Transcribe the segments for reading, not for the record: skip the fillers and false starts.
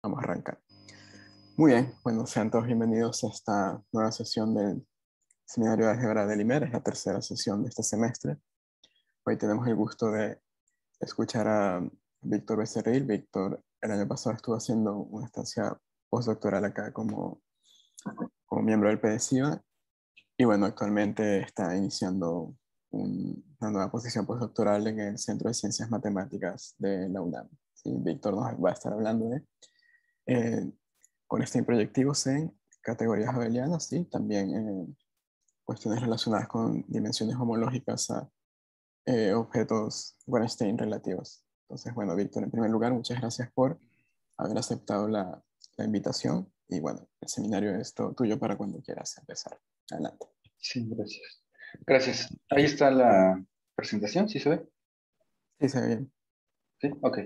Vamos a arrancar. Muy bien, bueno, sean todos bienvenidos a esta nueva sesión del Seminario de Álgebra del IMER. Es la tercera sesión de este semestre. Hoy tenemos el gusto de escuchar a Víctor Becerril. Víctor el año pasado estuvo haciendo una estancia postdoctoral acá como miembro del PDCIVA y bueno, actualmente está iniciando una nueva posición postdoctoral en el Centro de Ciencias Matemáticas de la UNAM. Sí, Víctor nos va a estar hablando de con proyectivos en categorías abelianas y también cuestiones relacionadas con dimensiones homológicas a objetos Wallenstein relativos. Entonces, bueno, Víctor, en primer lugar, muchas gracias por haber aceptado la invitación y bueno, el seminario es todo tuyo para cuando quieras empezar. Adelante. Sí, gracias. Gracias. Ahí está la presentación, ¿sí se ve? Sí, se ve bien. Sí, ok.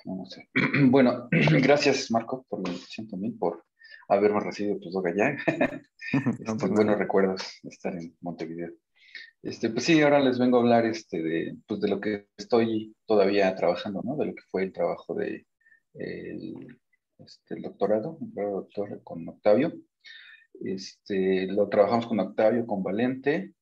No sé. Bueno, gracias Marco por la invitación también, por haberme recibido tu doga ya. No, por Buenos nada. recuerdos de estar en Montevideo. Pues sí, ahora les vengo a hablar de lo que estoy todavía trabajando, ¿no? De lo que fue el trabajo de el doctorado, un doctor con Octavio. Lo trabajamos con Octavio, con Valente,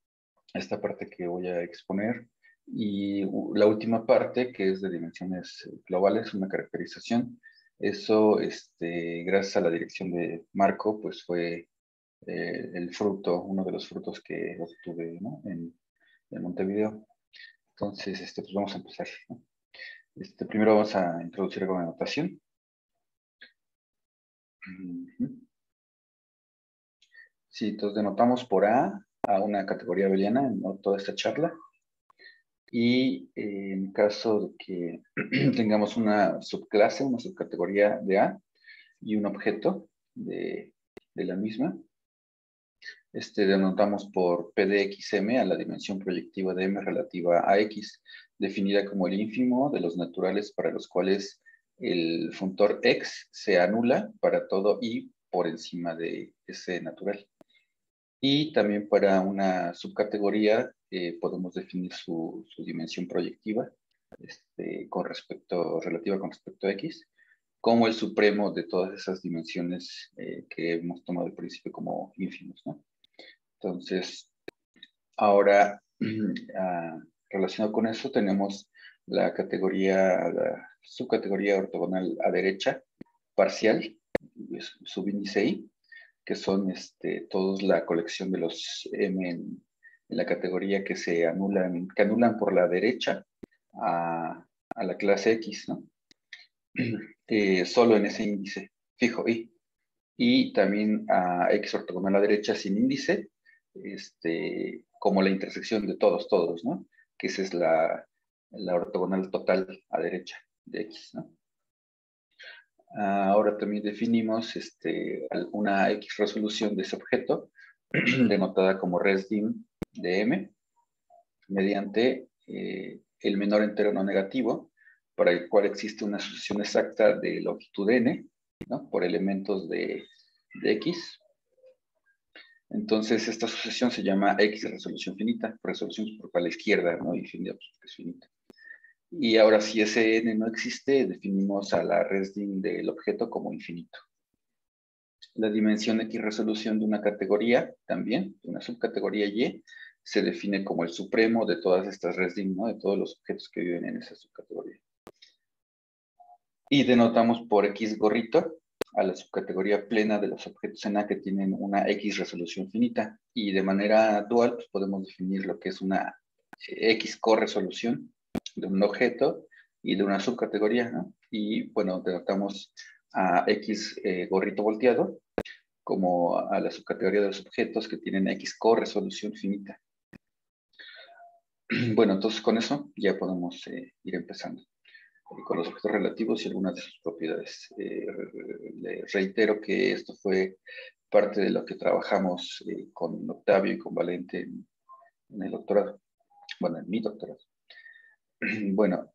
esta parte que voy a exponer, y la última parte, que es de dimensiones globales, una caracterización. Eso, gracias a la dirección de Marco, pues fue el fruto, uno de los frutos que obtuve, ¿no? en Montevideo. Entonces, pues vamos a empezar, ¿no? Primero vamos a introducir algo de notación. Sí, entonces denotamos por a una categoría abeliana en toda esta charla. Y en caso de que tengamos una subclase, una subcategoría de A y un objeto de la misma, denotamos por P de xm a la dimensión proyectiva de M relativa a X, definida como el ínfimo de los naturales para los cuales el funtor X se anula para todo Y por encima de ese natural. Y también para una subcategoría podemos definir su dimensión proyectiva relativa con respecto a X, como el supremo de todas esas dimensiones que hemos tomado al principio como ínfimos, ¿no? Entonces, ahora, relacionado con eso, tenemos la subcategoría ortogonal a derecha, parcial, subíndice I, que son todos la colección de los M en la categoría que anulan por la derecha a la clase X, ¿no? Solo en ese índice fijo I. Y también a X ortogonal a derecha sin índice, como la intersección de todos, ¿no? Que esa es la ortogonal total a derecha de X, ¿no? Ahora también definimos una X resolución de ese objeto, denotada como resdim de M, mediante el menor entero no negativo, para el cual existe una asociación exacta de longitud n, ¿no? Por elementos de X. Entonces, esta asociación se llama X resolución finita, resolución por la izquierda, ¿no? Y finita, pues, es finita. Y ahora, si ese n no existe, definimos a la resdim del objeto como infinito. La dimensión X resolución de una categoría, también, de una subcategoría Y, se define como el supremo de todas estas resdim, ¿no? De todos los objetos que viven en esa subcategoría. Y denotamos por X gorrito a la subcategoría plena de los objetos en A que tienen una X resolución finita. Y de manera dual, pues podemos definir lo que es una X corresolución de un objeto y de una subcategoría, ¿no? Y bueno, denotamos a X gorrito volteado como a la subcategoría de los objetos que tienen X corresolución finita. Bueno, entonces con eso ya podemos ir empezando con los objetos relativos y algunas de sus propiedades. Le reitero que esto fue parte de lo que trabajamos con Octavio y con Valente en el doctorado. Bueno, en mi doctorado. Bueno,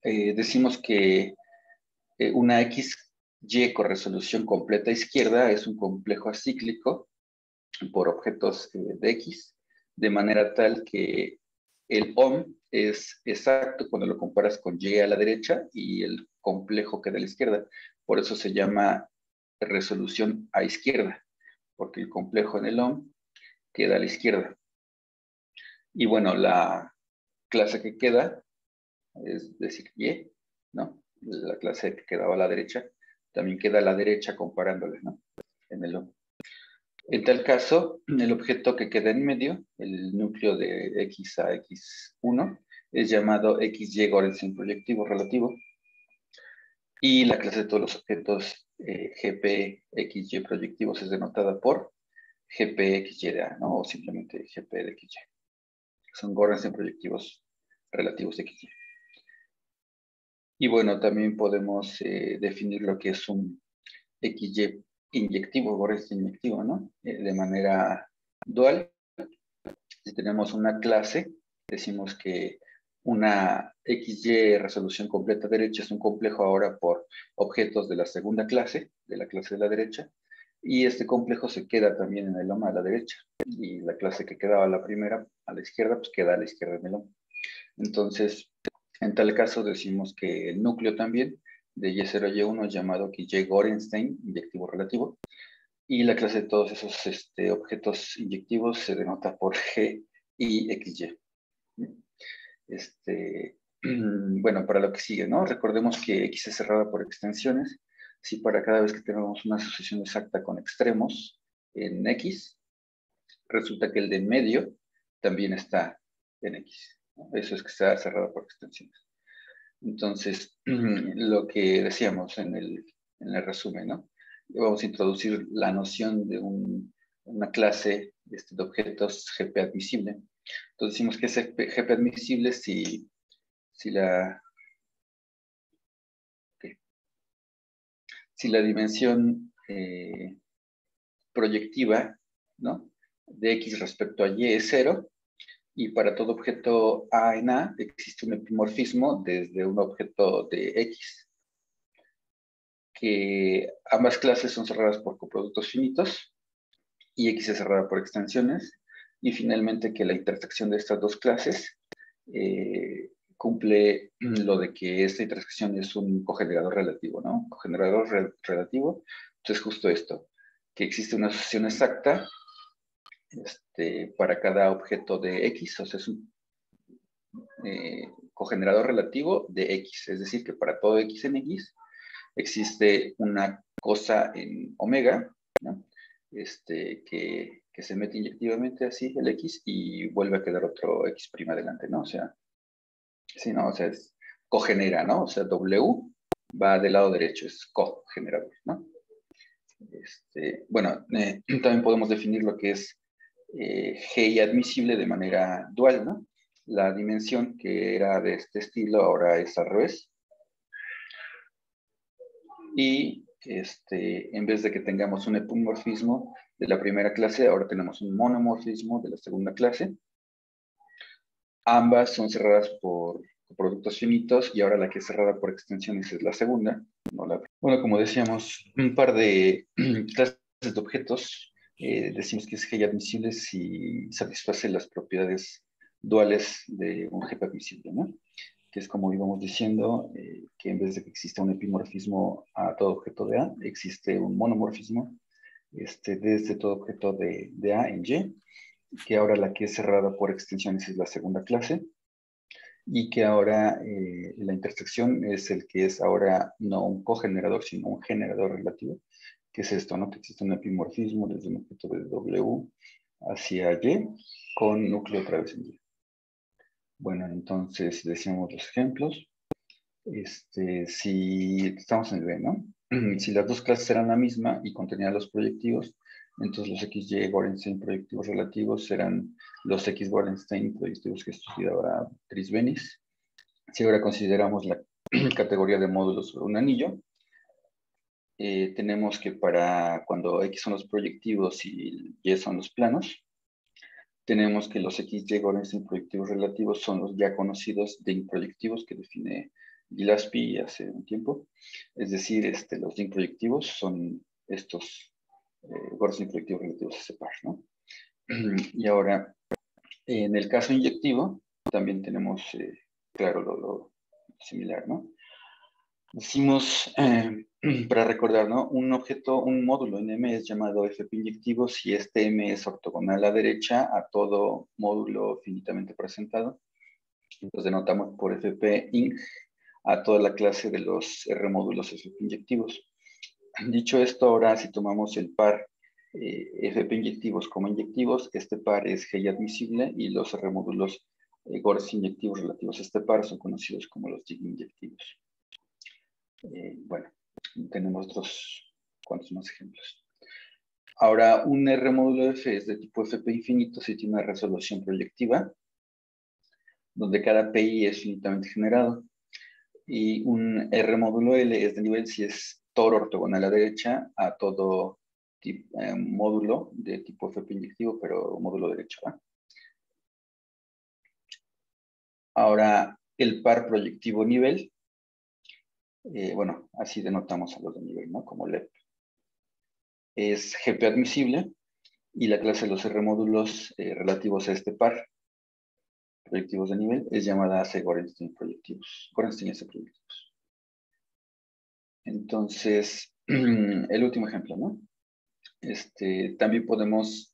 decimos que una XY con resolución completa izquierda es un complejo acíclico por objetos de X, de manera tal que el OM es exacto cuando lo comparas con Y a la derecha y el complejo queda a la izquierda. Por eso se llama resolución a izquierda, porque el complejo en el OM queda a la izquierda. Y bueno, la clase que queda, es decir, Y, ¿no? La clase que quedaba a la derecha, también queda a la derecha comparándoles, ¿no? En el OM. En tal caso, el objeto que queda en medio, el núcleo de X a X1, es llamado XY Gorenstein proyectivo relativo. Y la clase de todos los objetos GP, XY proyectivos es denotada por GP XY de A, ¿no? O simplemente GP de XY. Son Gorenstein proyectivos relativos de XY. Y bueno, también podemos definir lo que es un XY inyectivo, Gorenstein inyectivo, ¿no? De manera dual. Si tenemos una clase, decimos que una XY resolución completa derecha es un complejo ahora por objetos de la segunda clase, de la clase de la derecha, y este complejo se queda también en el loma a la derecha, y la clase que quedaba a la primera, a la izquierda, pues queda a la izquierda en el loma. Entonces, en tal caso decimos que el núcleo también de Y0 a Y1 es llamado XY Gorenstein, inyectivo relativo, y la clase de todos esos objetos inyectivos se denota por G y XY. Bueno, para lo que sigue, ¿no? Recordemos que X es cerrada por extensiones. Si para cada vez que tenemos una asociación exacta con extremos en X, resulta que el de en medio también está en X, ¿no? Eso es que está cerrada por extensiones. Entonces, lo que decíamos en el resumen, ¿no? Vamos a introducir la noción de una clase de objetos GP admisible. Entonces decimos que es GP admisible si la dimensión proyectiva, ¿no? De X respecto a Y es 0, y para todo objeto A en A existe un epimorfismo desde un objeto de X, que ambas clases son cerradas por coproductos finitos y X es cerrada por extensiones, y finalmente que la intersección de estas dos clases cumple lo de que esta intersección es un cogenerador relativo, ¿no? Cogenerador relativo, entonces justo esto, que existe una asociación exacta para cada objeto de X, o sea, es un cogenerador relativo de X, es decir, que para todo X en X existe una cosa en omega, ¿no? Que se mete inyectivamente así, el X, y vuelve a quedar otro X' adelante, ¿no? O sea, sí, ¿no? O sea, es cogenera, ¿no? O sea, W va del lado derecho, es cogenerador, ¿no? Bueno, también podemos definir lo que es G admisible de manera dual, ¿no? La dimensión que era de este estilo ahora es al revés. Y en vez de que tengamos un epimorfismo de la primera clase, ahora tenemos un monomorfismo de la segunda clase. Ambas son cerradas por productos finitos, y ahora la que es cerrada por extensiones es la segunda, no la... Bueno, como decíamos, un par de clases de objetos, decimos que es G admisible si satisface las propiedades duales de un G admisible, ¿no? Que es como íbamos diciendo, que en vez de que exista un epimorfismo a todo objeto de A, existe un monomorfismo desde todo objeto de A en Y, que ahora la que es cerrada por extensiones es la segunda clase, y que ahora la intersección es el que es ahora no un cogenerador, sino un generador relativo, que es esto, ¿no? Que existe un epimorfismo desde un objeto de W hacia Y, con núcleo otra vez en Y. Bueno, entonces decíamos los ejemplos. Si estamos en el B, ¿no? Si las dos clases eran la misma y contenían los proyectivos, entonces los XY Gorenstein proyectivos relativos serán los X Gorenstein proyectivos que estudiaba Trisbenis. Si ahora consideramos la categoría de módulos sobre un anillo, tenemos que para cuando X son los proyectivos y Y son los planos, tenemos que los XY Gorenstein proyectivos relativos son los ya conocidos de proyectivos que define Gillespie hace un tiempo. Es decir, los zinc proyectivos son estos Gorenstein proyectivos relativos a par, ¿no? Y ahora, en el caso inyectivo, también tenemos, claro, lo similar, ¿no? Decimos, para recordar, ¿no? Un objeto, un módulo en M es llamado FP inyectivo si este M es ortogonal a la derecha a todo módulo finitamente presentado. Los denotamos por FP ing a toda la clase de los R módulos FP inyectivos. Dicho esto, ahora si tomamos el par FP inyectivos como inyectivos, este par es G admisible y los R módulos Gores inyectivos relativos a este par son conocidos como los DIG inyectivos. Bueno, tenemos otros cuantos más ejemplos. Ahora, un R módulo F es de tipo FP infinito si tiene una resolución proyectiva, donde cada PI es finitamente generado. Y un R módulo L es de nivel si es toro ortogonal a la derecha a todo módulo de tipo FP inyectivo, pero módulo derecho. ¿Va? Ahora, el par proyectivo nivel, bueno, así denotamos a los de nivel, ¿no? Como LEP. Es GP admisible y la clase de los R módulos relativos a este par proyectivos de nivel es llamada C Gorenstein proyectivos. Gorenstein S proyectivos. Entonces, el último ejemplo, ¿no? También podemos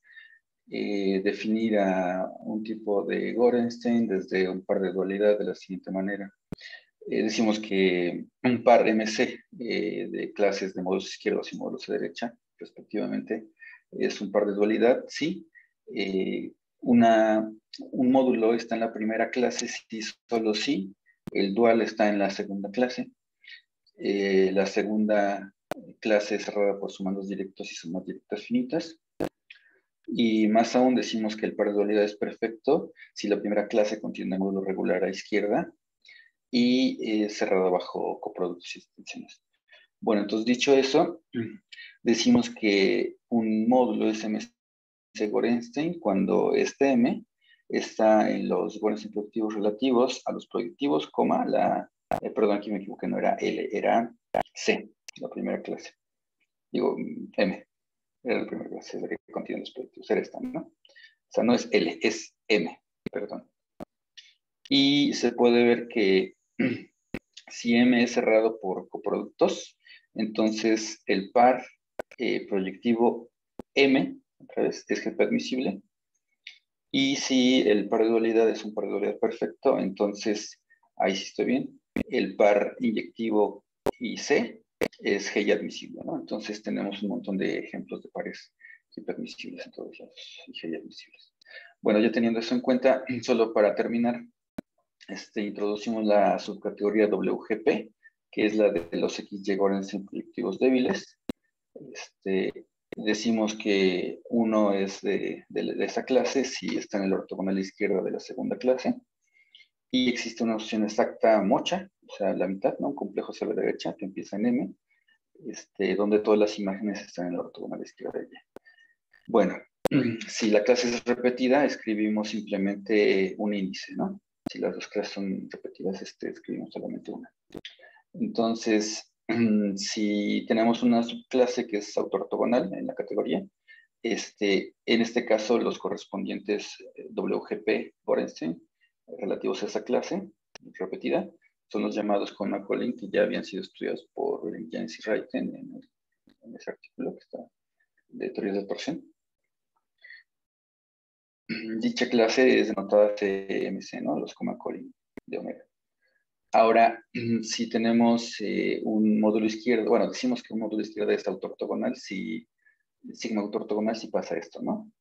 definir a un tipo de Gorenstein desde un par de dualidad de la siguiente manera. Decimos que un par MC de clases de módulos izquierdos y módulos de derecha, respectivamente, es un par de dualidad, sí. Un módulo está en la primera clase si solo sí. El dual está en la segunda clase. La segunda clase es cerrada por sumandos directos y sumas directas finitas. Y más aún decimos que el par de dualidad es perfecto si la primera clase contiene un módulo regular a izquierda y cerrada bajo coproductos y extensiones. Bueno, entonces dicho eso, decimos que un módulo es MC Gorenstein cuando este M está en los Gorenstein proyectivos relativos a los proyectivos, perdón, aquí me equivoqué, no era L, era C, la primera clase. Digo, M, era la primera clase, es la que contiene los proyectivos, era esta, ¿no? O sea, no es L, es M, perdón. Y se puede ver que si M es cerrado por coproductos, entonces el par proyectivo M, otra vez, es GP admisible. Y si el par de dualidad es un par de dualidad perfecto, entonces, ahí sí estoy bien, el par inyectivo IC es G admisible, ¿no? Entonces tenemos un montón de ejemplos de pares hiperadmisibles en todos lados y G admisibles. Bueno, ya teniendo eso en cuenta, solo para terminar, introducimos la subcategoría WGP, que es la de los XY Gorenstein proyectivos débiles. Decimos que uno es de esa clase si está en el ortogonal izquierda de la segunda clase. Y existe una opción exacta mocha, o sea, la mitad, ¿no? Un complejo hacia la derecha que empieza en M, donde todas las imágenes están en el ortogonal izquierda de ella. Bueno, si la clase es repetida, escribimos simplemente un índice, ¿no? Si las dos clases son repetidas, escribimos solamente una. Entonces, si tenemos una subclase que es autoortogonal en la categoría, en este caso los correspondientes WGP Gorenstein relativos a esa clase repetida son los llamados con Macaulay, que ya habían sido estudiados por Jens y Reiten en ese artículo que está de teorías de torsión. Dicha clase es denotada CMC, ¿no? Los Macaulay de omega. Ahora, si tenemos un módulo izquierdo, bueno, decimos que un módulo izquierdo es autoortogonal, si sigma autoortogonal si pasa esto, ¿no?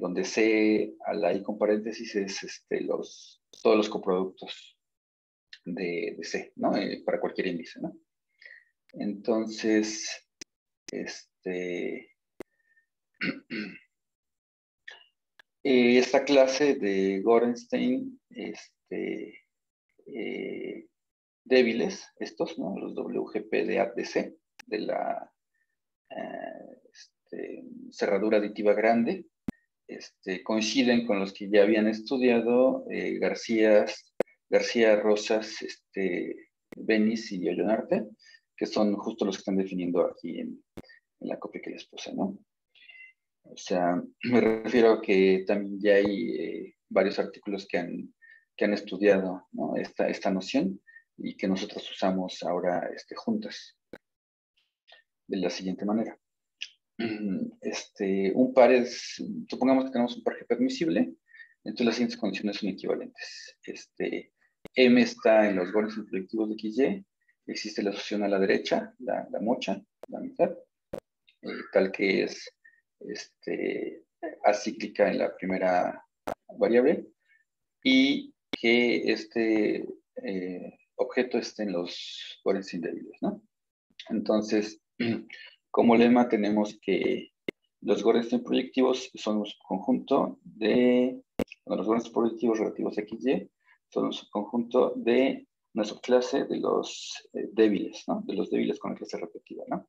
Donde C a la I con paréntesis es todos los coproductos de C, ¿no? Para cualquier índice, ¿no? Entonces, esta clase de Gorenstein, débiles, estos, ¿no? Los WGP de ADC, de la cerradura aditiva grande, coinciden con los que ya habían estudiado García, Rosas, Benis y Ollonarte, que son justo los que están definiendo aquí en la copia que les puse, ¿no? O sea, me refiero a que también ya hay varios artículos que han estudiado, ¿no? esta noción y que nosotros usamos ahora juntas, de la siguiente manera. Un par es, supongamos que tenemos un par permisible, entonces las siguientes condiciones son equivalentes. M está en los gores proyectivos de XY, existe la asociación a la derecha, la mocha, la mitad, tal que es acíclica en la primera variable, y que objeto esté en los gores indébiles, ¿no? Entonces, como lema tenemos que los gores proyectivos son un subconjunto de, bueno, los gores proyectivos relativos a XY son un subconjunto de una subclase de los débiles, ¿no? De los débiles con la clase repetida, ¿no?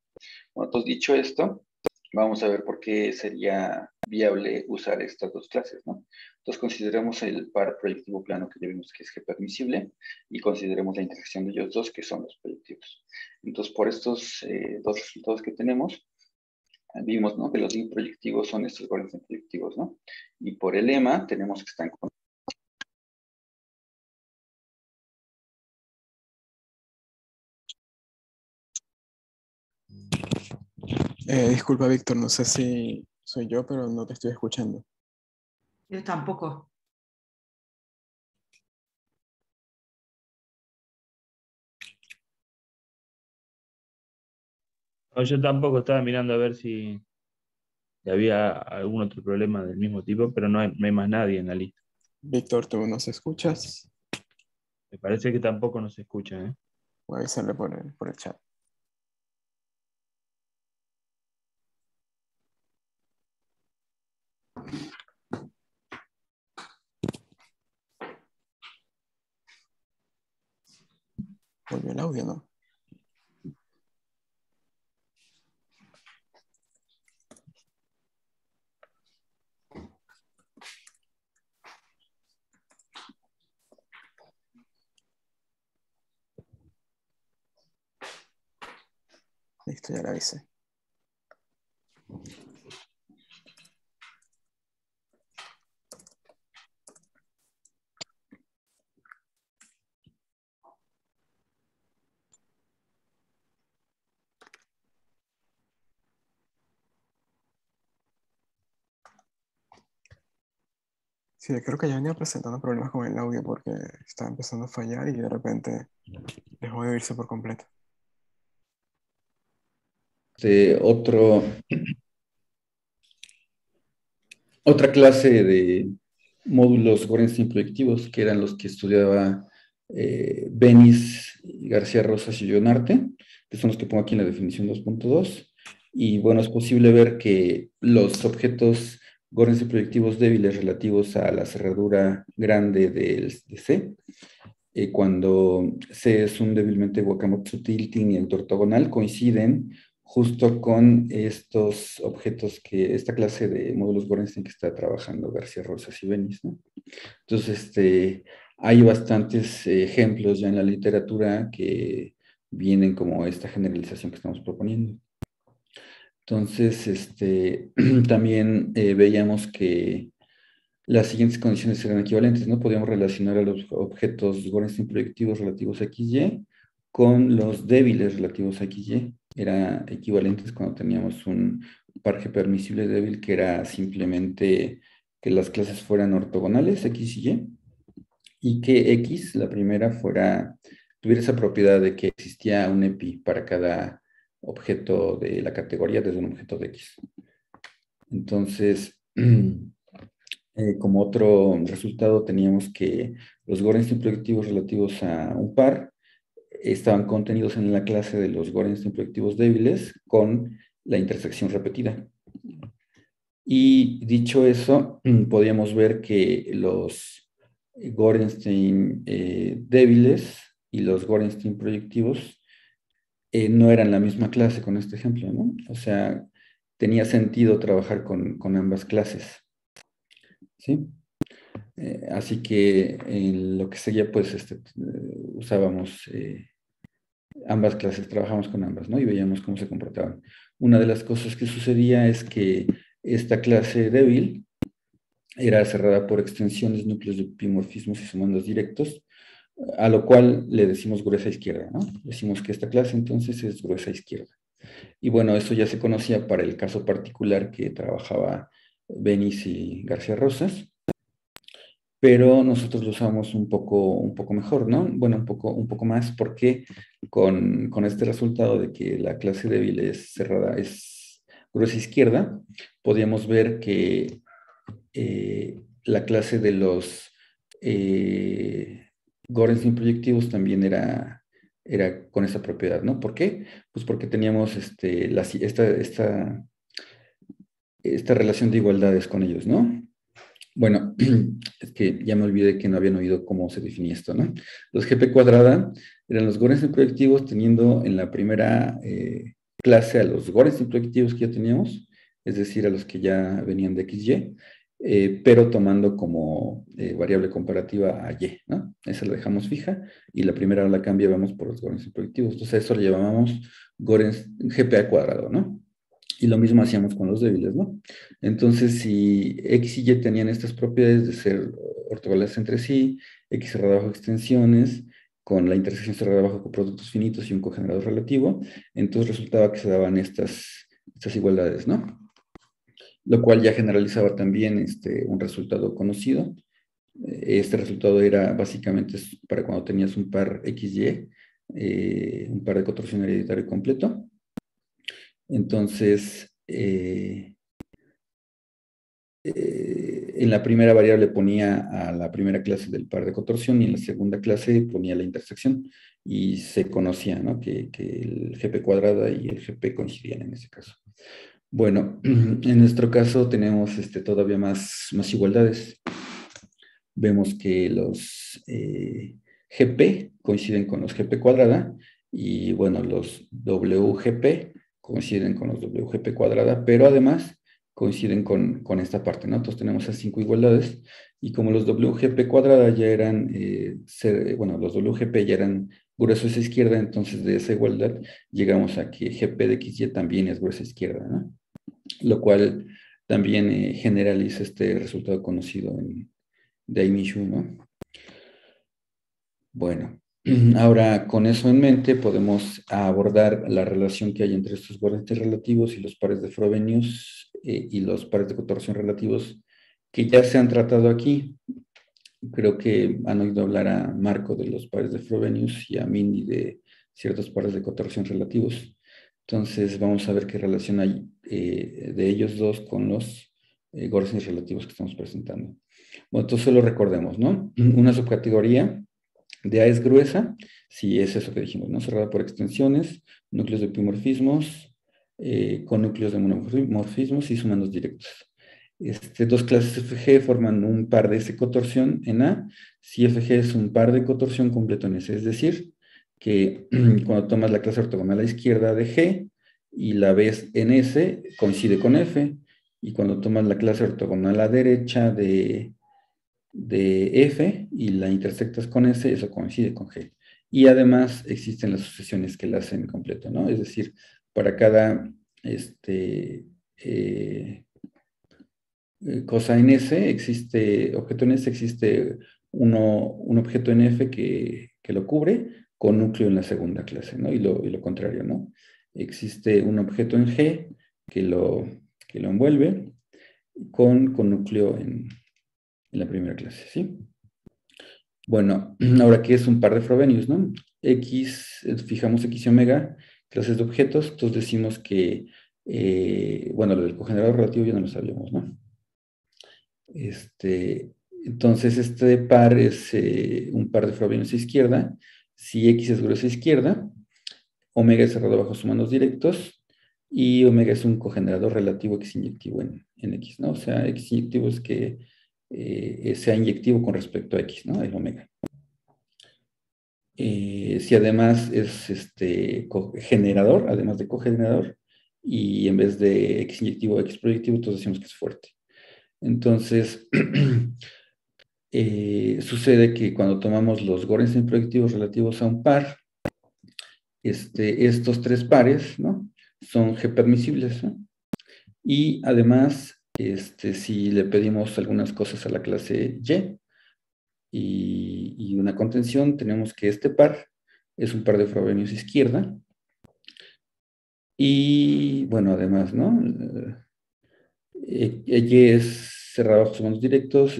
Bueno, entonces dicho esto, vamos a ver por qué sería viable usar estas dos clases, ¿no? Entonces consideremos el par proyectivo plano que ya vimos que es G permisible y consideremos la intersección de ellos dos que son los proyectivos. Entonces por estos dos resultados que tenemos, vimos, ¿no?, que los proyectivos son estos gores proyectivos, ¿no? Y por el lema tenemos que están con... Disculpa, Víctor, no sé si soy yo, pero no te estoy escuchando. Yo tampoco. No, yo tampoco estaba mirando a ver si había algún otro problema del mismo tipo, pero no hay más nadie en la lista. Víctor, ¿tú nos escuchas? Me parece que tampoco nos escucha, ¿eh? Voy a avisarle por el chat. Volvió el audio, ¿no? Listo, ya le avisé. Sí, creo que ya venía presentando problemas con el audio porque estaba empezando a fallar y de repente dejó de oírse por completo. Otra clase de módulos Gorenstein proyectivos, que eran los que estudiaba Benis, García Rosas y Leonarte, que son los que pongo aquí en la definición 2.2. Y bueno, es posible ver que los objetos Gorenstein proyectivos débiles relativos a la cerradura grande de C, cuando C es un débilmente Wakamatsu tilting y ortogonal, coinciden justo con estos objetos que esta clase de módulos Gorenstein que está trabajando García Rosas y Benis, ¿no? Entonces, hay bastantes ejemplos ya en la literatura que vienen como esta generalización que estamos proponiendo. Entonces, también veíamos que las siguientes condiciones eran equivalentes, ¿no? Podíamos relacionar a los objetos Gorenstein proyectivos relativos a XY con los débiles relativos a XY. Eran equivalentes cuando teníamos un par G permisible débil que era simplemente que las clases fueran ortogonales, X y Y que X, la primera, tuviera esa propiedad de que existía un EPI para cada objeto de la categoría desde un objeto de X. Entonces, como otro resultado teníamos que los Gorenstein proyectivos relativos a un par estaban contenidos en la clase de los Gorenstein proyectivos débiles con la intersección repetida. Y dicho eso, podíamos ver que los Gorenstein débiles y los Gorenstein proyectivos no eran la misma clase con este ejemplo, ¿no? O sea, tenía sentido trabajar con ambas clases, ¿sí? Así que en lo que seguía, pues, usábamos ambas clases, trabajamos con ambas, ¿no? Y veíamos cómo se comportaban. Una de las cosas que sucedía es que esta clase débil era cerrada por extensiones, núcleos de epimorfismos y sumandos directos, a lo cual le decimos gruesa izquierda, ¿no? Decimos que esta clase entonces es gruesa izquierda. Y bueno, eso ya se conocía para el caso particular que trabajaba Benis y García Rosas, pero nosotros lo usamos un poco mejor, ¿no? Bueno, un poco más, porque con este resultado de que la clase débil es cerrada, es gruesa izquierda, podíamos ver que la clase de los Gorenstein proyectivos también era con esa propiedad, ¿no? ¿Por qué? Pues porque teníamos esta relación de igualdades con ellos, ¿no? Bueno, es que ya me olvidé que no habían oído cómo se definía esto, ¿no? Los GP cuadrada eran los Gorenstein proyectivos teniendo en la primera clase a los Gorenstein proyectivos que ya teníamos, es decir, a los que ya venían de XY, pero tomando como variable comparativa a Y, ¿no? Esa la dejamos fija y la primera la cambiábamos por los Gorenstein proyectivos. Entonces eso le llamábamos GPA cuadrado, ¿no? Y lo mismo hacíamos con los débiles, ¿no? Entonces, si X y Y tenían estas propiedades de ser ortogonales entre sí, X cerrada bajo extensiones, con la intersección cerrada bajo coproductos finitos y un cogenerador relativo, entonces resultaba que se daban estas igualdades, ¿no? Lo cual ya generalizaba también un resultado conocido. Este resultado era básicamente para cuando tenías un par XY, un par de cotorsión hereditario completo. Entonces, en la primera variable ponía a la primera clase del par de cotorsión y en la segunda clase ponía la intersección y se conocía, ¿no? que el GP cuadrada y el GP coincidían en ese caso. Bueno, en nuestro caso tenemos todavía más igualdades. Vemos que los GP coinciden con los GP cuadrada y bueno, los WGP coinciden con los WGP cuadrada, pero además coinciden con esta parte, ¿no? Entonces tenemos esas 5 igualdades y como los WGP cuadrada ya eran, los WGP ya eran gruesos a izquierda, entonces de esa igualdad llegamos a que GP de XY también es gruesa izquierda, ¿no? Lo cual también generaliza este resultado conocido de Aimishu, ¿no? Bueno, ahora con eso en mente podemos abordar la relación que hay entre estos Gorenstein relativos y los pares de Frobenius y los pares de cotorsión relativos que ya se han tratado aquí. Creo que han oído hablar a Marco de los pares de Frobenius y a Mindy de ciertos pares de cotorsión relativos. Entonces vamos a ver qué relación hay de ellos dos con los Gorenstein relativos que estamos presentando. Bueno, entonces solo recordemos, ¿no? Una subcategoría de A es gruesa, si es eso que dijimos, ¿no? Cerrada por extensiones, núcleos de epimorfismos, con núcleos de monomorfismos y sumandos directos. Dos clases FG forman un par de S cotorsión en A, si FG es un par de cotorsión completo en S, es decir, que cuando tomas la clase ortogonal a la izquierda de G y la ves en S, coincide con F, y cuando tomas la clase ortogonal a la derecha de F y la intersectas con S, eso coincide con G. Y además existen las sucesiones que la hacen completo, ¿no? Es decir, para cada cosa en S existe, objeto en S existe un objeto en F que lo cubre con núcleo en la segunda clase, ¿no? Y lo contrario, ¿no? Existe un objeto en G que lo envuelve con núcleo en la primera clase, ¿sí? Bueno, ahora, ¿qué es un par de Frobenius, no? Fijamos X y omega, clases de objetos, entonces decimos que, lo del cogenerador relativo ya no lo sabíamos, ¿no? Entonces, este par es un par de Frobenius a izquierda, si X es gruesa a izquierda, omega es cerrado bajo sumandos directos, y omega es un cogenerador relativo X inyectivo en X, ¿no? O sea, X inyectivo es que sea inyectivo con respecto a X, ¿no? El omega. Si además es generador, además de cogenerador, y en vez de X inyectivo, X proyectivo, entonces decimos que es fuerte. Entonces, sucede que cuando tomamos los Gorenstein proyectivos relativos a un par, estos tres pares, ¿no? Son G permisibles, ¿no? Y además, si le pedimos algunas cosas a la clase Y, y una contención, tenemos que este par es un par de Frobenius izquierda. Y bueno, además, ¿no? Y es cerrado bajo sumandos directos,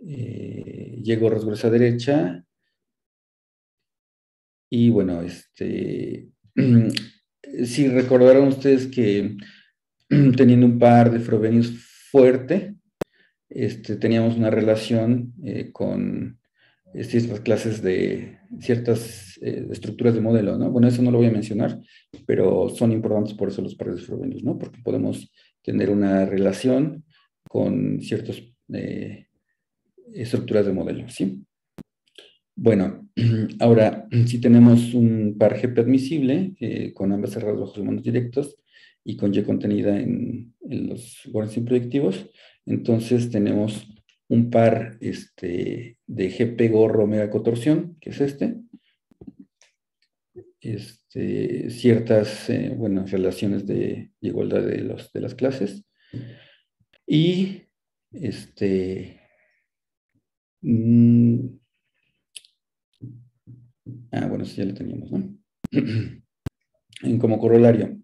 Y gorras gruesa derecha. Y bueno, si recordaron ustedes que teniendo un par de Frobenius fuerte, teníamos una relación con estas clases de ciertas estructuras de modelo, ¿no? Bueno, eso no lo voy a mencionar, pero son importantes por eso los pares de Frobenius, ¿no? Porque podemos tener una relación con ciertas estructuras de modelo, ¿sí? Bueno, ahora, si tenemos un par GP admisible, con ambas cerradas bajo sumandos directos y con Y contenida en los Gorenstein proyectivos, entonces tenemos un par de GP gorro omega cotorsión, que es ciertas relaciones de igualdad de las clases, y bueno, eso ya lo teníamos, ¿no? Como corolario,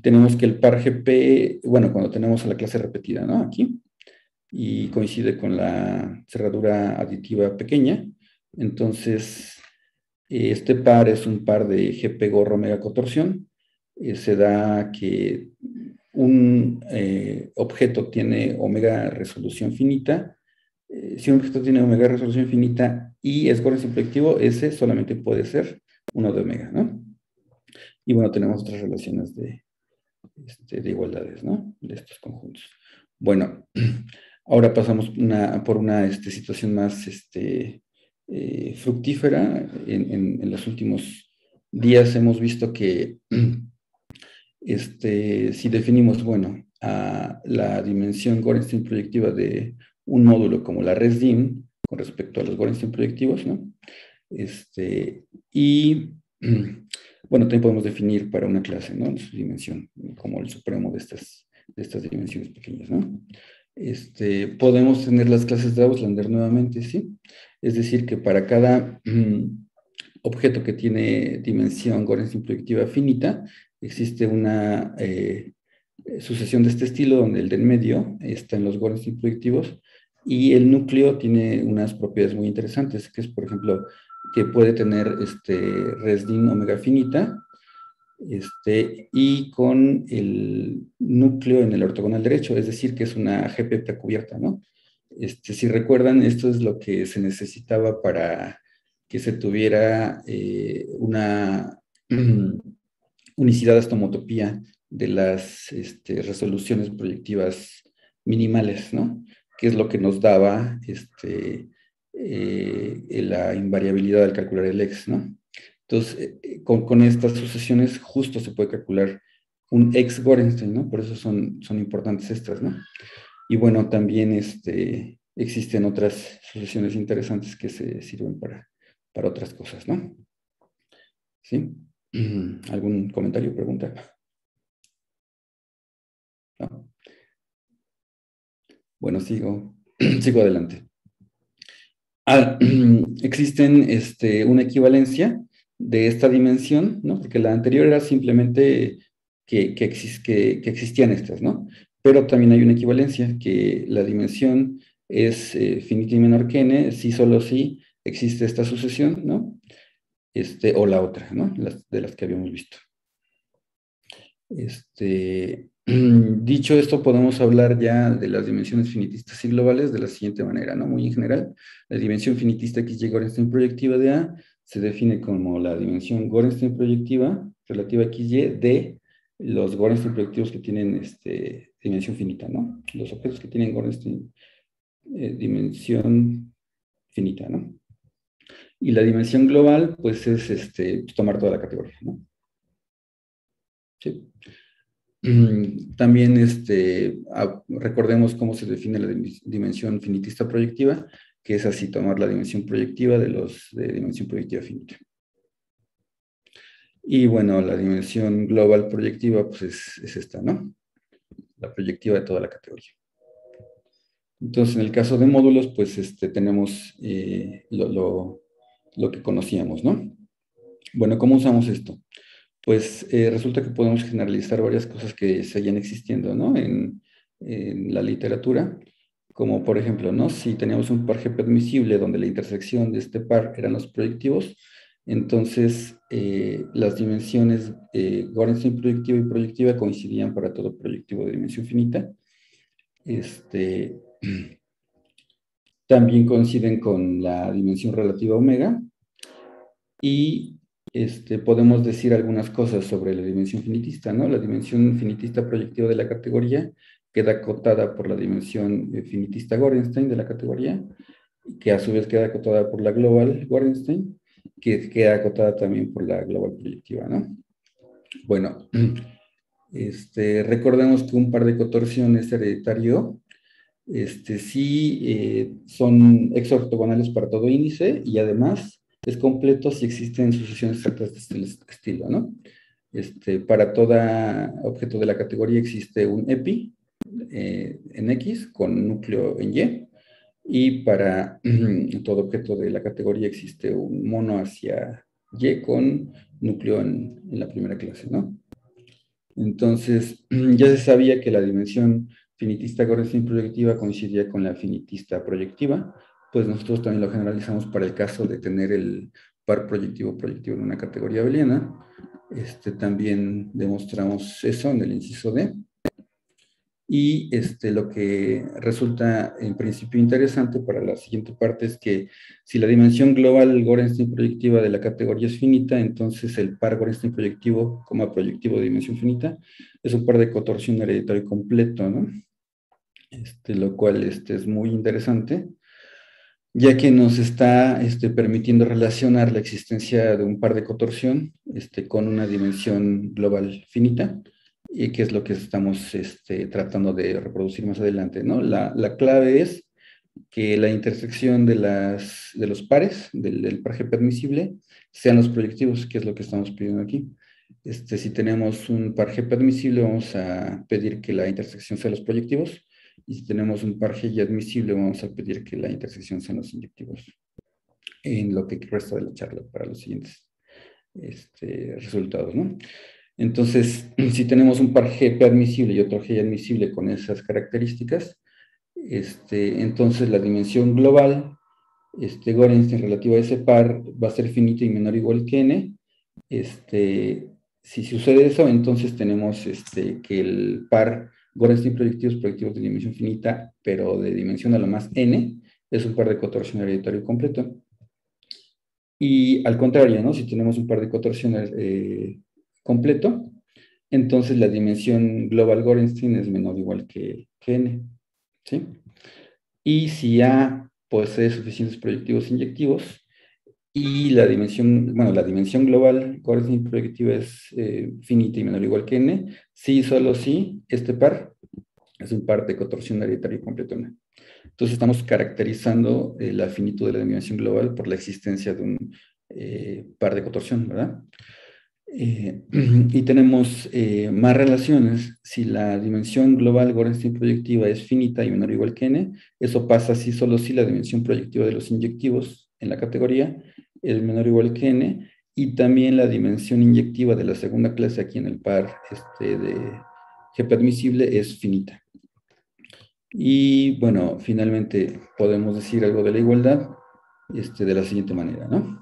tenemos que el par GP, bueno, cuando tenemos a la clase repetida, ¿no? Aquí, y coincide con la cerradura aditiva pequeña, entonces este par es un par de GP gorro omega cotorsión. Se da que un objeto tiene omega resolución finita. Si un objeto tiene omega resolución finita y es Gorenstein proyectivo, ese solamente puede ser uno de omega, ¿no? Y bueno, tenemos otras relaciones de igualdades, ¿no? De estos conjuntos. Bueno, ahora pasamos por una situación más fructífera. En los últimos días hemos visto que si definimos, bueno, a la dimensión Gorenstein proyectiva de un módulo como la ResDim con respecto a los Gorenstein proyectivos, ¿no? Bueno, también podemos definir para una clase, ¿no? Su dimensión, como el supremo de estas dimensiones pequeñas, ¿no? Podemos tener las clases de Auslander nuevamente, ¿sí? Es decir, que para cada objeto que tiene dimensión Gorenstein proyectiva finita, existe una sucesión de este estilo, donde el del medio está en los Gorenstein proyectivos, y el núcleo tiene unas propiedades muy interesantes, que es, por ejemplo, que puede tener ResDim omega finita, y con el núcleo en el ortogonal derecho, es decir, que es una GP precubierta, ¿no? Si recuerdan, esto es lo que se necesitaba para que se tuviera una unicidad hasta homotopía de las resoluciones proyectivas minimales, ¿no? Que es lo que nos daba la invariabilidad al calcular el X, ¿no? Entonces, con estas sucesiones justo se puede calcular un X Gorenstein, ¿no? Por eso son importantes estas, ¿no? Y bueno, también existen otras sucesiones interesantes que se sirven para otras cosas, ¿no? ¿Sí? ¿Algún comentario, pregunta? ¿No? Bueno, sigo adelante. Existen una equivalencia de esta dimensión, ¿no? Porque la anterior era simplemente que existían estas, ¿no? Pero también hay una equivalencia, que la dimensión es finita y menor que n, si solo si existe esta sucesión, ¿no? O la otra, ¿no? De las que habíamos visto. Dicho esto, podemos hablar ya de las dimensiones finitistas y globales de la siguiente manera, ¿no? Muy en general, la dimensión finitista XY Gorenstein proyectiva de A se define como la dimensión Gorenstein proyectiva relativa a XY de los Gorenstein proyectivos que tienen dimensión finita, ¿no? Los objetos que tienen Gorenstein dimensión finita, ¿no? Y la dimensión global, pues es tomar toda la categoría, ¿no? Sí. También recordemos cómo se define la dimensión finitista proyectiva, que es así, tomar la dimensión proyectiva de dimensión proyectiva finita. Y bueno, la dimensión global proyectiva, pues es esta, ¿no? La proyectiva de toda la categoría. Entonces, en el caso de módulos, pues tenemos lo que conocíamos, ¿no? Bueno, ¿cómo usamos esto? Pues resulta que podemos generalizar varias cosas que seguían existiendo, ¿no? En la literatura, como por ejemplo, ¿no? Si teníamos un par G permisible donde la intersección de este par eran los proyectivos, entonces las dimensiones Gorenstein proyectiva y proyectiva coincidían para todo proyectivo de dimensión finita. También coinciden con la dimensión relativa omega y podemos decir algunas cosas sobre la dimensión finitista, ¿no? La dimensión finitista proyectiva de la categoría queda acotada por la dimensión finitista Gorenstein de la categoría, que a su vez queda acotada por la global Gorenstein, que queda acotada también por la global proyectiva, ¿no? Bueno, recordemos que un par de cotorsiones hereditario sí son exortogonales para todo índice y además es completo si existen sucesiones exactas de este estilo, ¿no? Para todo objeto de la categoría existe un epi en X con núcleo en Y, y para todo objeto de la categoría existe un mono hacia Y con núcleo en la primera clase, ¿no? Entonces, ya se sabía que la dimensión finitista Gorenstein proyectiva coincidía con la finitista proyectiva, pues nosotros también lo generalizamos para el caso de tener el par proyectivo-proyectivo en una categoría abeliana. También demostramos eso en el inciso D. Y lo que resulta en principio interesante para la siguiente parte es que si la dimensión global Gorenstein proyectiva de la categoría es finita, entonces el par Gorenstein proyectivo, proyectivo de dimensión finita, es un par de cotorsión hereditario completo, ¿no? Lo cual es muy interesante, ya que nos está permitiendo relacionar la existencia de un par de cotorsión con una dimensión global finita, y que es lo que estamos tratando de reproducir más adelante, ¿no? La clave es que la intersección de los pares, del par G permisible, sean los proyectivos, que es lo que estamos pidiendo aquí. Si tenemos un par G permisible, vamos a pedir que la intersección sea los proyectivos, y si tenemos un par G admisible, vamos a pedir que la intersección sean los inyectivos, en lo que resta de la charla para los siguientes resultados, ¿no? Entonces, si tenemos un par G permisible y otro G admisible con esas características, entonces la dimensión global Gorenstein relativa a ese par va a ser finita y menor o igual que n. Si sucede eso, entonces tenemos que el par Gorenstein proyectivos de dimensión finita, pero de dimensión a lo más n, es un par de cotorsión hereditario completo. Y al contrario, ¿no? Si tenemos un par de cotorsión completo, entonces la dimensión global Gorenstein es menor o igual que n, ¿sí? Y si A posee suficientes proyectivos inyectivos y la dimensión global Gorenstein proyectiva es finita y menor o igual que n, sí, solo sí, este par es un par de cotorsión hereditario completo n. Entonces estamos caracterizando la finitud de la dimensión global por la existencia de un par de cotorsión, ¿verdad? Y tenemos más relaciones. Si la dimensión global Gorenstein proyectiva es finita y menor o igual que n, eso pasa si solo si la dimensión proyectiva de los inyectivos en la categoría es menor o igual que n, y también la dimensión inyectiva de la segunda clase aquí en el par de G permisible es finita. Y bueno, finalmente podemos decir algo de la igualdad de la siguiente manera, ¿no?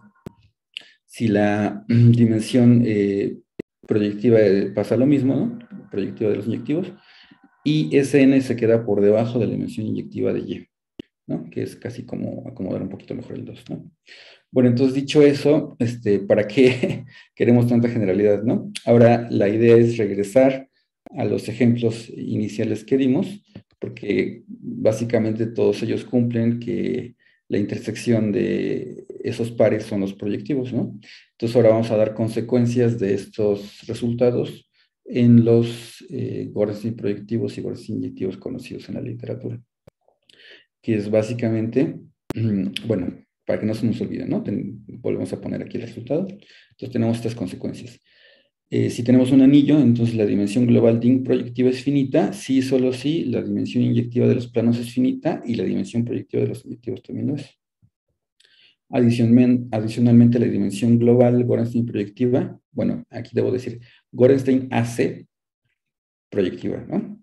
Si la dimensión proyectiva pasa lo mismo, ¿no? Proyectiva de los inyectivos, y Sn se queda por debajo de la dimensión inyectiva de Y, ¿no? Que es casi como acomodar un poquito mejor el 2, ¿no? Bueno, entonces dicho eso, ¿para qué queremos tanta generalidad, no? Ahora la idea es regresar a los ejemplos iniciales que dimos, porque básicamente todos ellos cumplen que la intersección de esos pares son los proyectivos, ¿no? Entonces ahora vamos a dar consecuencias de estos resultados en los Gorenstein proyectivos y Gorenstein inyectivos conocidos en la literatura, que es básicamente, bueno, para que no se nos olvide, ¿no? Volvemos a poner aquí el resultado. Entonces tenemos estas consecuencias. Si tenemos un anillo, entonces la dimensión global DING proyectiva es finita, sí, solo sí, la dimensión inyectiva de los planos es finita y la dimensión proyectiva de los inyectivos también lo es. Adicionalmente, la dimensión global Gorenstein proyectiva, bueno, aquí debo decir Gorenstein AC proyectiva, ¿no?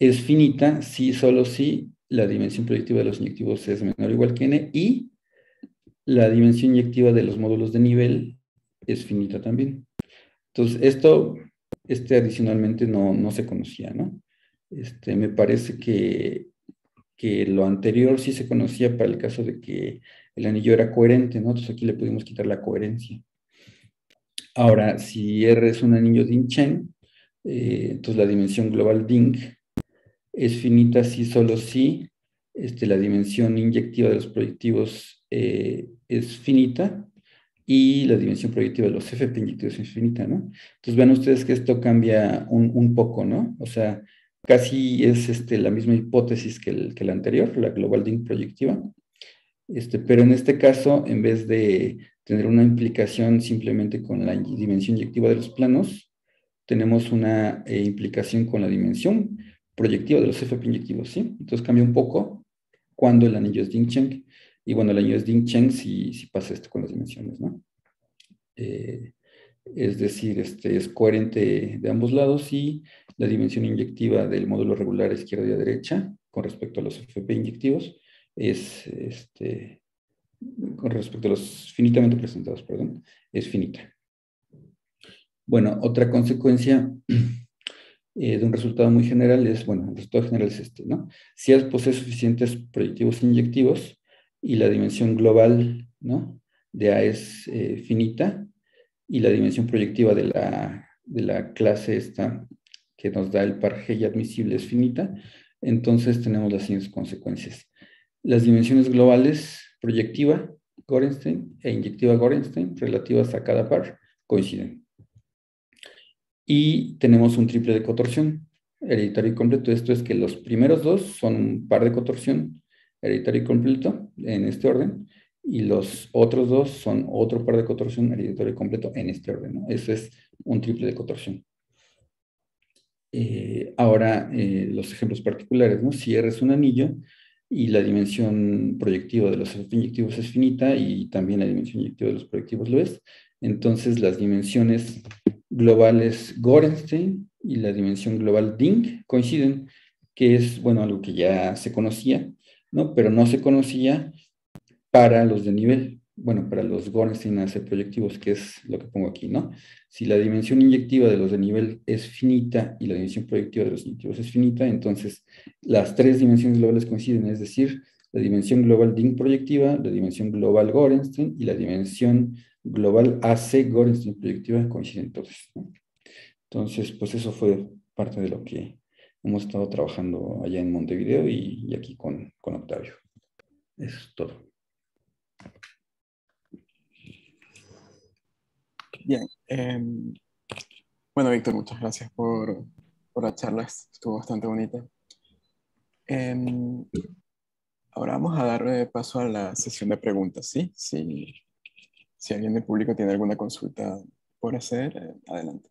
Es finita si solo si la dimensión proyectiva de los inyectivos es menor o igual que n y la dimensión inyectiva de los módulos de nivel es finita también. Entonces, esto adicionalmente no se conocía, ¿no? Me parece que lo anterior sí se conocía para el caso de que el anillo era coherente, ¿no? Entonces aquí le pudimos quitar la coherencia. Ahora, si R es un anillo Ding-Chen, entonces la dimensión global Ding es finita si solo si la dimensión inyectiva de los proyectivos es finita y la dimensión proyectiva de los FP inyectivos es finita, ¿no? Entonces ven ustedes que esto cambia un poco, ¿no? O sea, casi es la misma hipótesis que la anterior, la global Ding proyectiva, pero en este caso, en vez de tener una implicación simplemente con la dimensión inyectiva de los planos, tenemos una implicación con la dimensión proyectiva de los FP inyectivos, ¿sí? Entonces cambia un poco cuando el anillo es Ding-Chen, y bueno, el anillo es Ding-Chen si pasa esto con las dimensiones, ¿no? Es decir, es coherente de ambos lados y la dimensión inyectiva del módulo regular izquierda y derecha con respecto a los FP inyectivos es, con respecto a los finitamente presentados, perdón, es finita. Bueno, otra consecuencia de un resultado muy general es, bueno, el resultado general es ¿no? Si posee suficientes proyectivos inyectivos y la dimensión global, ¿no? De A es finita y la dimensión proyectiva de la clase esta que nos da el par G admisible es finita, entonces tenemos las siguientes consecuencias. Las dimensiones globales proyectiva Gorenstein e inyectiva Gorenstein relativas a cada par coinciden. Y tenemos un triple de cotorsión, hereditario y completo. Esto es que los primeros dos son un par de cotorsión, hereditario y completo, en este orden, y los otros dos son otro par de cotorsión, hereditario y completo, en este orden, ¿no? Eso es un triple de cotorsión. Ahora, los ejemplos particulares, ¿no? Si R es un anillo y la dimensión proyectiva de los inyectivos es finita y también la dimensión inyectiva de los proyectivos lo es, entonces las dimensiones globales Gorenstein y la dimensión global Ding coinciden, que es, bueno, algo que ya se conocía, ¿no? Pero no se conocía para los de nivel, bueno, para los Gorenstein AC proyectivos, que es lo que pongo aquí, ¿no? Si la dimensión inyectiva de los de nivel es finita y la dimensión proyectiva de los inyectivos es finita, entonces las tres dimensiones globales coinciden, es decir, la dimensión global Ding proyectiva, la dimensión global Gorenstein y la dimensión global AC Gorenstein proyectiva coinciden todas, ¿no? Entonces, pues eso fue parte de lo que hemos estado trabajando allá en Montevideo y aquí con Octavio. Eso es todo. Bien. Bueno, Víctor, muchas gracias por la charla. Estuvo bastante bonita. Ahora vamos a dar paso a la sesión de preguntas, ¿sí? Si alguien del público tiene alguna consulta por hacer, adelante.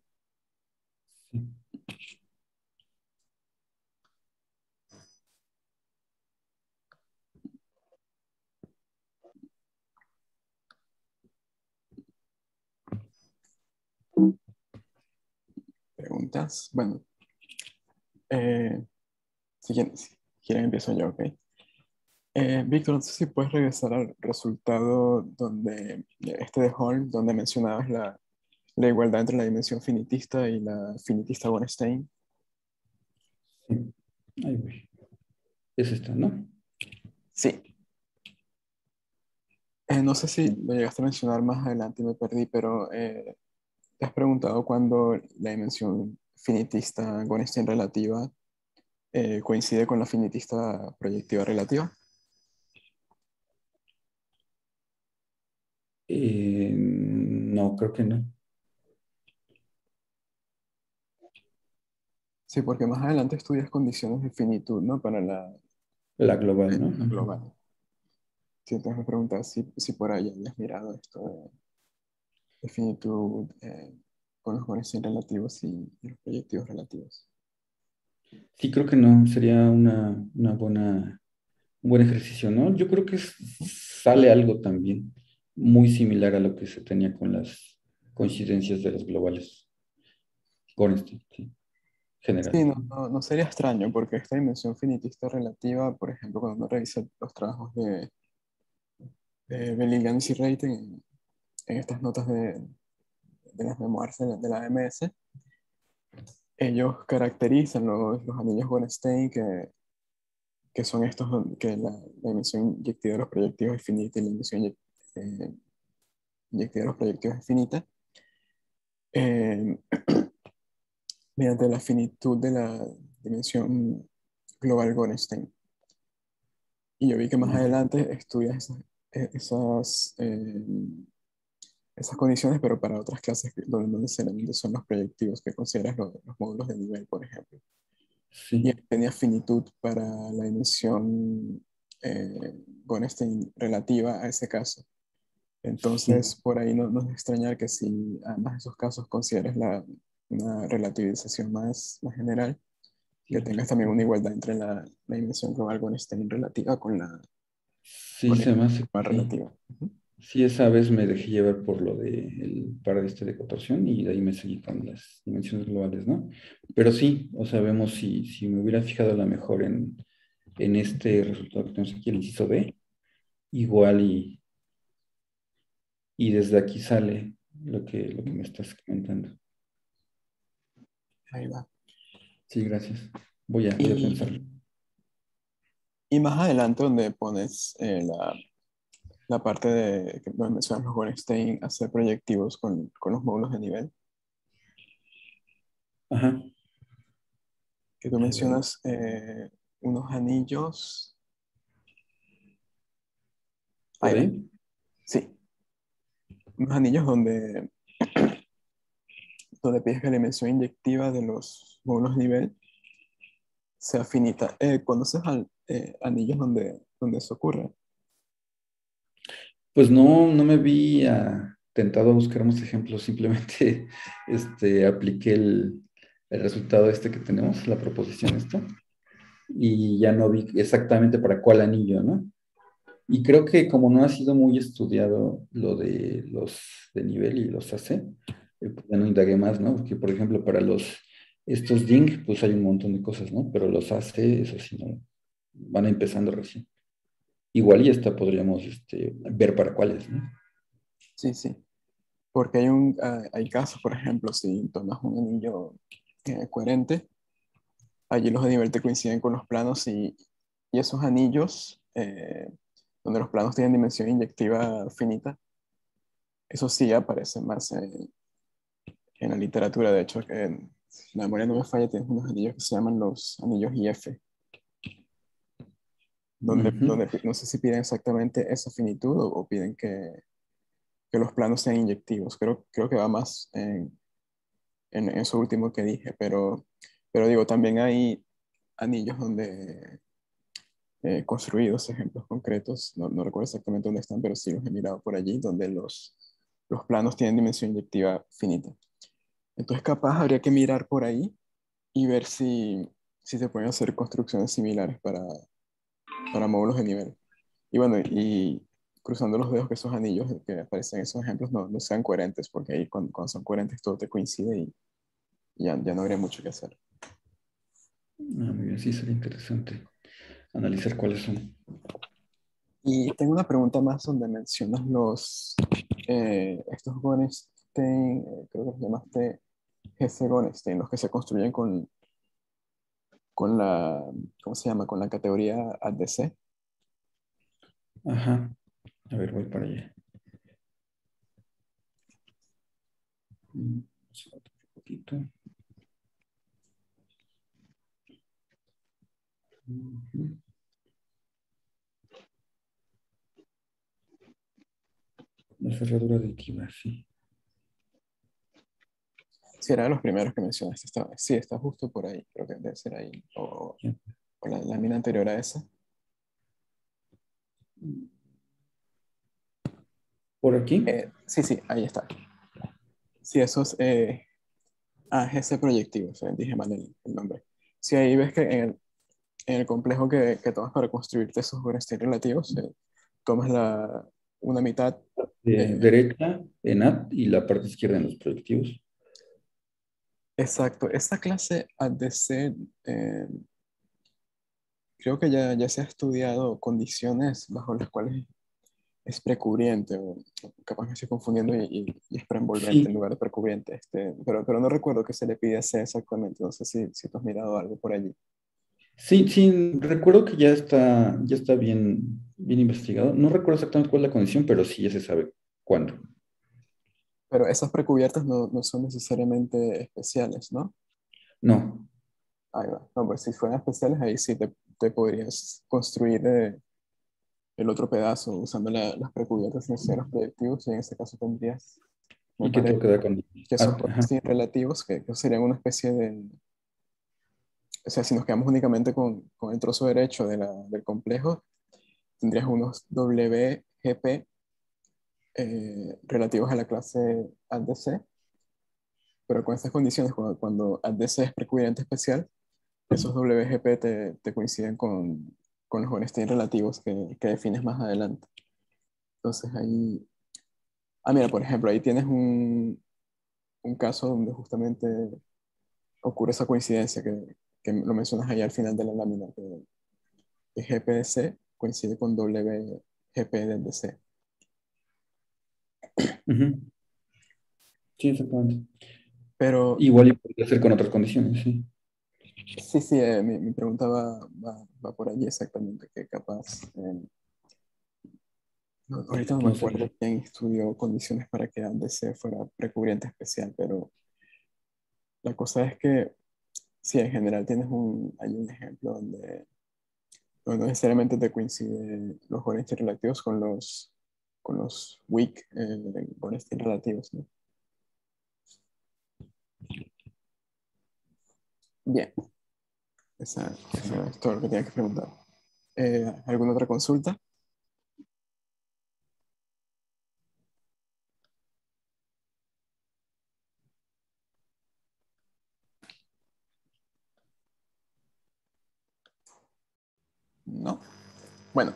¿Preguntas? Bueno, si quieren empiezo yo, ¿ok? Víctor, no sé si puedes regresar al resultado de Holm, donde mencionabas la igualdad entre la dimensión finitista y la finitista Gorenstein. Sí. Ahí voy. Es esta, ¿no? Sí. No sé si lo llegaste a mencionar más adelante, me perdí, pero ¿te has preguntado cuándo la dimensión finitista Gorenstein relativa coincide con la finitista proyectiva relativa? No, creo que no. Sí, porque más adelante estudias condiciones de finitud, ¿no? Para La global, ¿no? la global. Sí, entonces me preguntaba si por ahí habías mirado esto de finitud los Gorenstein relativos y los proyectivos relativos. Sí, creo que no, sería un buen ejercicio, ¿no? Yo creo que sale algo también muy similar a lo que se tenía con las coincidencias de los globales. Gorenstein, sí, Sí, generales. no sería extraño, porque esta dimensión finitista relativa, por ejemplo, cuando uno revisa los trabajos de Belliganis y Rayten en estas notas de las memoirs de la AMS, ellos caracterizan los anillos Gorenstein que son estos que la dimensión inyectiva de los proyectivos es finita y la dimensión inyectiva de los proyectivos es finita, eh, mediante la finitud de la dimensión global Gorenstein. Y yo vi que más adelante estudias esas, esas condiciones, pero para otras clases donde no necesariamente son los proyectivos que consideras los módulos de nivel, por ejemplo. Y Sí, tenía finitud para la dimensión Gorenstein relativa a ese caso. sí, Entonces, por ahí no es de extrañar que si ambos esos casos consideres una relativización más general, que cierto. tengas también una igualdad entre la dimensión global Gorenstein relativa Sí, con la se me hace dimensión que sí. relativa. Ujú. Sí, esa vez me dejé llevar por lo del par de contorsión y de ahí me seguí con las dimensiones globales, ¿no? Pero sí, o sea, vemos si me hubiera fijado a lo mejor en este resultado que tenemos aquí, el inciso D, igual y desde aquí sale lo que me estás comentando. Ahí va. Sí, gracias. Voy a pensarlo. Y, y más adelante donde pones la parte donde mencionas los Gorenstein, hacer proyectivos con los módulos de nivel, Ajá. que tú A ver, mencionas unos anillos. ¿por Ahí va. ahí? Sí, unos anillos donde pides que la dimensión inyectiva de los módulos de nivel sea finita. ¿Conoces anillos donde eso ocurre? Pues no me vi tentado a buscar más ejemplos, simplemente apliqué el resultado que tenemos, la proposición esta, y ya no vi exactamente para cuál anillo, ¿no? Y creo que como no ha sido muy estudiado lo de los de nivel y los AC, pues ya no indagué más, ¿no? Porque, por ejemplo, para estos DING, pues hay un montón de cosas, ¿no? Pero los AC, eso sí, no, van empezando recién. Igual y hasta podríamos ver para cuáles, ¿no? Sí, sí. Porque hay casos, por ejemplo, si tomas un anillo coherente, allí los de nivel te coinciden con los planos y esos anillos, donde los planos tienen dimensión inyectiva finita, eso sí aparece más en la literatura. De hecho, que si la memoria no me falla, tienes unos anillos que se llaman los anillos IF, Ujú. donde no sé si piden exactamente esa finitud o piden que los planos sean inyectivos. Creo que va más en eso último que dije, pero digo, también hay anillos donde construidos, ejemplos concretos, no recuerdo exactamente dónde están, pero sí los he mirado por allí, donde los planos tienen dimensión inyectiva finita. Entonces, capaz habría que mirar por ahí y ver si se pueden hacer construcciones similares para módulos de nivel. Y bueno, y cruzando los dedos que esos anillos que aparecen en esos ejemplos no sean coherentes, porque ahí cuando son coherentes todo te coincide y ya no habría mucho que hacer. Muy bien, sí, sería interesante analizar cuáles son. Y tengo una pregunta más donde mencionas estos Gorenstein, creo que los llamaste GC Gorenstein, los que se construyen con ¿cómo se llama? Con la categoría ADC. Ajá, a ver, voy para allá. Otro poquito. Ujú. La cerradura de Kiva, sí. Si era de los primeros que mencionaste, sí, está justo por ahí, creo que debe ser ahí, Ya. o la lámina anterior a esa. Por aquí. Sí, sí, ahí está. Sí, esos, GC proyectivo, o sea, dije mal el nombre. Si ahí ves que en el complejo que tomas para construirte esos Gorenstein relativos, tomas una mitad. Derecha en AT y la parte izquierda en los proyectivos. Exacto. Esta clase ADC, creo que ya se ha estudiado condiciones bajo las cuales es precubriente, o capaz me estoy confundiendo y es preenvolvente en Sí, lugar de precubriente. Pero no recuerdo qué se le pide a C exactamente. No sé si tú has mirado algo por allí. sí, sí, recuerdo que ya está bien investigado. No recuerdo exactamente cuál es la condición, pero sí ya se sabe cuándo. Pero esas precubiertas no son necesariamente especiales, ¿no? No, Ahí va. No, pues si fueran especiales, ahí sí te podrías construir el otro pedazo usando las precubiertas en los proyectivos, y en este caso tendrías, me y que parece, todo queda con que esos AT, ajá. coeficientes relativos, que serían una especie de, o sea, si nos quedamos únicamente con el trozo derecho del complejo, tendrías unos WGP relativos a la clase ADC, pero con estas condiciones, cuando ADC es precubierente especial, esos WGP te coinciden con los Ornstein relativos que defines más adelante. Entonces ahí, mira, por ejemplo, ahí tienes un caso donde justamente ocurre esa coincidencia que lo mencionas ahí al final de la lámina, que GP de C coincide con WGP de C. Ujú. Sí, exactamente. Pero Igual y podría ser con otras condiciones, sí. sí, mi pregunta va por allí exactamente, que capaz, ahorita no me No sé. acuerdo quién estudió condiciones para que ADC fuera precubriente especial, pero la cosa es que sí, en general hay un ejemplo donde no necesariamente te coinciden los Gorenstein relativos con los weak Gorenstein relativos, ¿no? Bien, esa es todo lo que tenía que preguntar. ¿Alguna otra consulta? No. Bueno,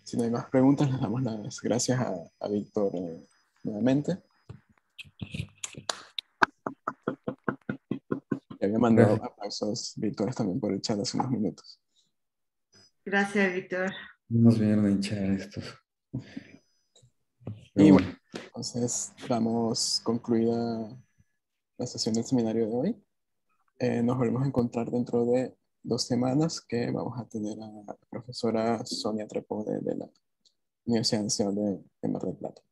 si no hay más preguntas, les damos las gracias a Víctor nuevamente. Le había mandado Gracias. aplausos Víctor también por el chat hace unos minutos. Gracias, Víctor. Nos vinieron a hinchar estos. Pero Y bueno, bueno, entonces damos concluida la sesión del seminario de hoy. Nos volvemos a encontrar dentro de 2 semanas, que vamos a tener a la profesora Sonia Trepó de la Universidad Nacional de Mar del Plata.